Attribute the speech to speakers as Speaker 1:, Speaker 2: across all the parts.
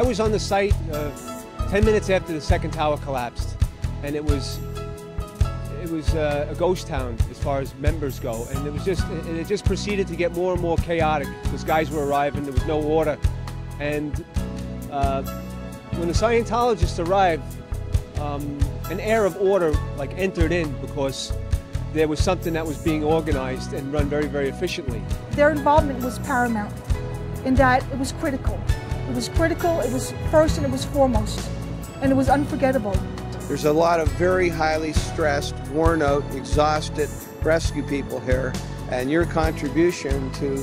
Speaker 1: was on the site 10 minutes after the second tower collapsed, and it was a ghost town as far as members go, and it just proceeded to get more and more chaotic because guys were arriving, there was no order, and when the Scientologists arrived, an air of order entered in because there was something that was being organized and run very, very efficiently.
Speaker 2: Their involvement was paramount in that it was critical. It was critical, it was first and it was foremost, and it was unforgettable.
Speaker 3: There's a lot of very highly stressed, worn out, exhausted rescue people here, and your contribution to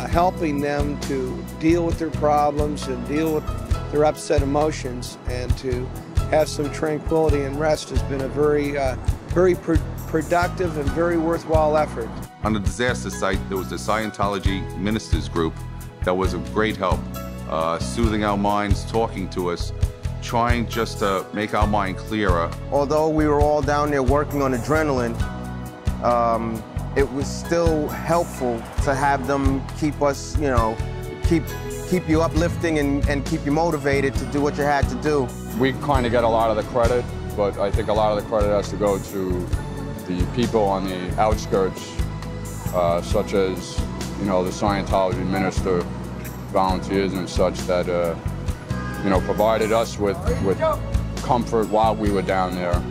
Speaker 3: helping them to deal with their problems and deal with their upset emotions and to have some tranquility and rest has been a very productive and very worthwhile effort.
Speaker 4: On the disaster site, there was the Scientology ministers group that was of great help, soothing our minds, talking to us, trying just to make our mind clearer.
Speaker 5: Although we were all down there working on adrenaline, it was still helpful to have them keep us, keep you uplifting and keep you motivated to do what you had to do.
Speaker 6: We kind of get a lot of the credit, but I think a lot of the credit has to go to the people on the outskirts, such as, the Scientology minister volunteers and such that, provided us with comfort while we were down there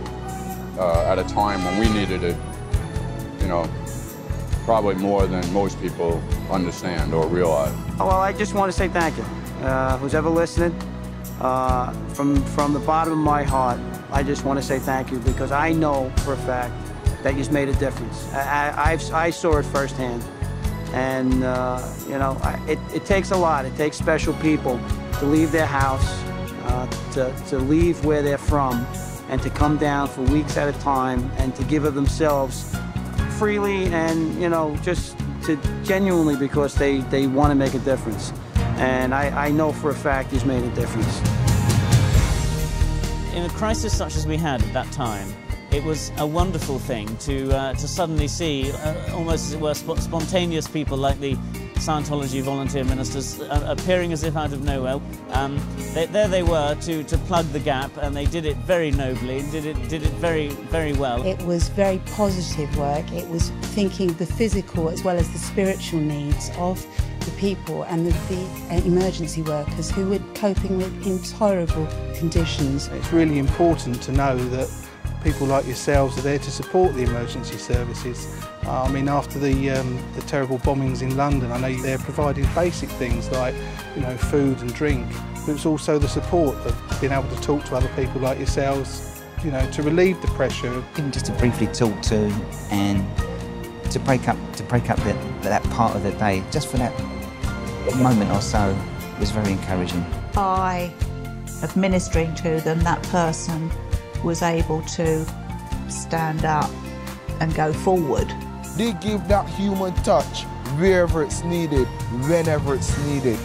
Speaker 6: at a time when we needed it, probably more than most people understand or realize.
Speaker 7: Well, I just want to say thank you. Who's ever listening, from the bottom of my heart, I just want to say thank you because I know for a fact that you've made a difference. I saw it firsthand. And, it takes a lot. It takes special people to leave their house, to leave where they're from, and to come down for weeks at a time and to give of themselves freely and, just to genuinely because they want to make a difference. And I know for a fact he's made a difference.
Speaker 8: In a crisis such as we had at that time, it was a wonderful thing to suddenly see almost, as it were, spontaneous people like the Scientology volunteer ministers appearing as if out of nowhere. There they were to plug the gap, and they did it very nobly, did it very, very well.
Speaker 9: It was very positive work. It was thinking the physical as well as the spiritual needs of the people and the emergency workers who were coping with intolerable conditions.
Speaker 10: It's really important to know that people like yourselves are there to support the emergency services. I mean, after the terrible bombings in London, I know they're providing basic things like, food and drink, but it's also the support of being able to talk to other people like yourselves, to relieve the pressure.
Speaker 11: Even just to briefly talk to and to break up that part of the day, just for that moment or so, was very encouraging.
Speaker 12: By administering to them, that person was able to stand up and go forward.
Speaker 13: They give that human touch wherever it's needed, whenever it's needed.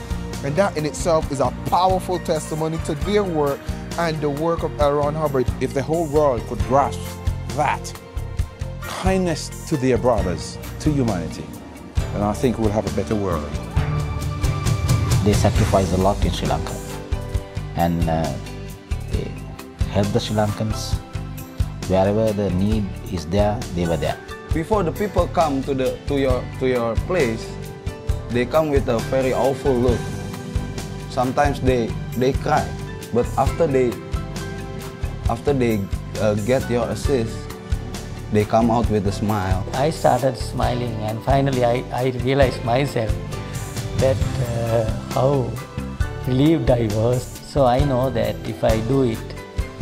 Speaker 13: And that in itself is a powerful testimony to their work and the work of L. Ron Hubbard.
Speaker 14: If the whole world could grasp that kindness to their brothers, to humanity, then I think we'll have a better world.
Speaker 15: They sacrificed a lot in Sri Lanka, and they help the Sri Lankans. Wherever the need is there, they were there.
Speaker 16: Before the people come to your place, they come with a very awful look. Sometimes they cry, but after they get your assist, they come out with a smile.
Speaker 17: I started smiling, and finally I realized myself that how relieved I was. So I know that if I do it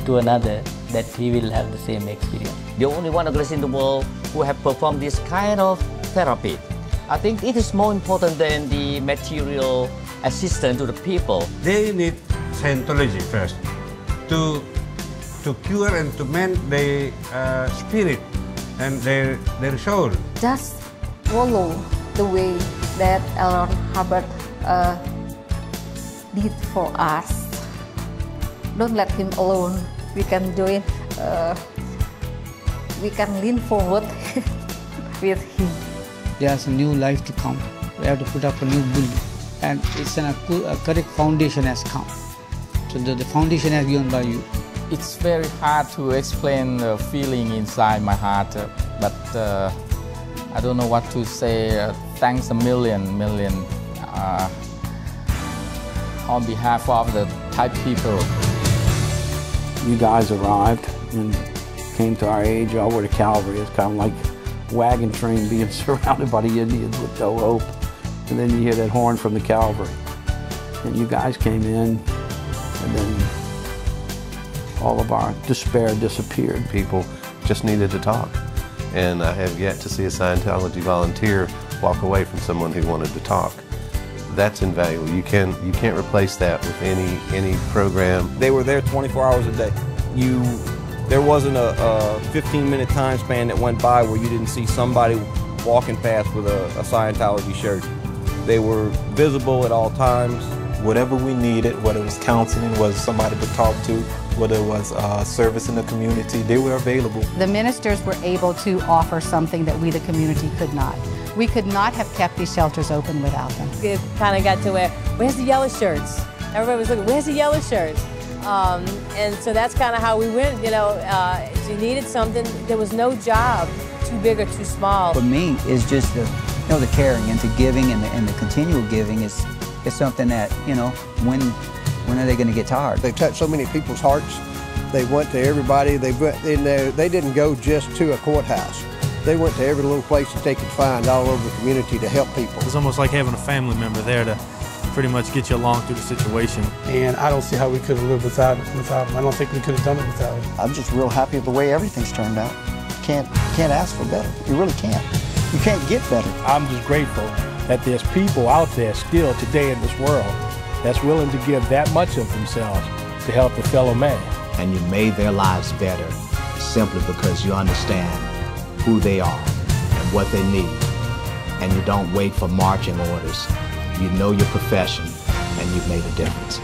Speaker 17: to another, that he will have the same experience.
Speaker 18: The only one organization in the world who have performed this kind of therapy. I think it is more important than the material assistance to the people.
Speaker 19: They need Scientology first to cure and to mend their spirit and their soul.
Speaker 20: Just follow the way that L. Ron Hubbard did for us. Don't let him alone. We can do it. We can lean forward with him.
Speaker 7: There's a new life to come. We have to put up a new building, and it's a correct foundation has come.
Speaker 21: So the foundation has given by you.
Speaker 22: It's very hard to explain the feeling inside my heart, but I don't know what to say. Thanks a million on behalf of the Thai people.
Speaker 23: You guys arrived and came to our aid. Y'all were the cavalry. It's kind of like a wagon train being surrounded by the Indians with no hope. And then you hear that horn from the cavalry. And you guys came in, and then all of our despair disappeared.
Speaker 24: People just needed to talk. And I have yet to see a Scientology volunteer walk away from someone who wanted to talk. That's invaluable. You can't replace that with any program.
Speaker 25: They were there 24 hours a day. There wasn't a 15-minute time span that went by where you didn't see somebody walking past with a Scientology shirt. They were visible at all times.
Speaker 26: Whatever we needed, whether it was counseling, whether somebody to talk to, whether it was service in the community, they were available.
Speaker 27: The ministers were able to offer something that we, the community, could not. We could not have kept these shelters open without them.
Speaker 28: It kind of got to where's the yellow shirts? Everybody was looking, where's the yellow shirts? And so that's kind of how we went, if you needed something, there was no job too big or too small.
Speaker 11: For me, it's just the caring and the giving and the continual giving is something that, when are they going to get tired?
Speaker 29: They touched so many people's hearts. They went to everybody. They didn't go just to a courthouse. They went to every little place that they could find all over the community to help people.
Speaker 30: It's almost like having a family member there to pretty much get you along through the situation.
Speaker 10: And I don't see how we could have lived without them. I don't think we could have done it without them.
Speaker 31: I'm just real happy with the way everything's turned out. Can't ask for better. You really can't. You can't get better.
Speaker 32: I'm just grateful that there's people out there still today in this world that's willing to give that much of themselves to help a fellow man.
Speaker 33: And you made their lives better simply because you understand who they are and what they need. And you don't wait for marching orders. You know your profession and you've made a difference.